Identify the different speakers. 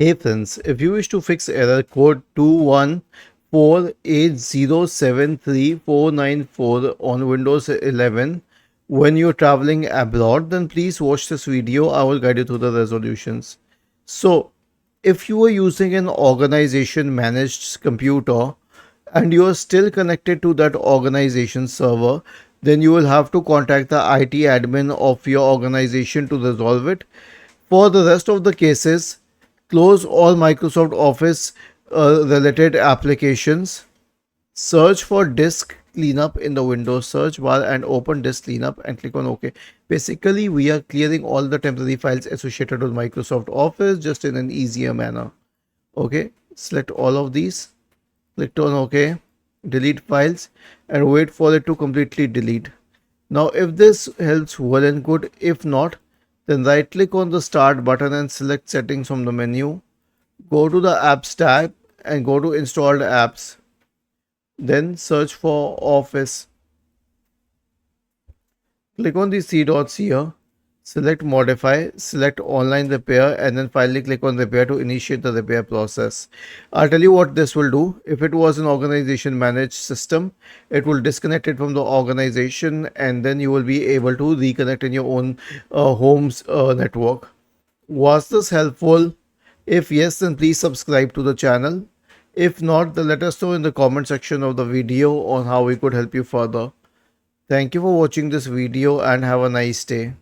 Speaker 1: Hey friends, if you wish to fix error code 21480734494 on Windows 11 when you're traveling abroad, then please watch this video. I will guide you through the resolutions. So, if you are using an organization managed computer and you are still connected to that organization server, then you will have to contact the IT admin of your organization to resolve it. For the rest of the cases, close all Microsoft Office related applications. Search for disk cleanup in the Windows search bar and open disk cleanup and click on OK. Basically, we are clearing all the temporary files associated with Microsoft Office just in an easier manner. Okay, select all of these, click on OK, delete files, and wait for it to completely delete. Now, if this helps, well and good. If not, then right click on the start button and select settings from the menu. Go to the apps tab and go to installed apps. Then search for Office. Click on the three dots here. Select modify, select online repair, and then finally click on repair to initiate the repair process. I'll tell you what this will do. If it was an organization managed system, it will disconnect it from the organization and then you will be able to reconnect in your own home's network. Was this helpful? If yes, then please subscribe to the channel. If not, then let us know in the comment section of the video on how we could help you further. Thank you for watching this video and have a nice day.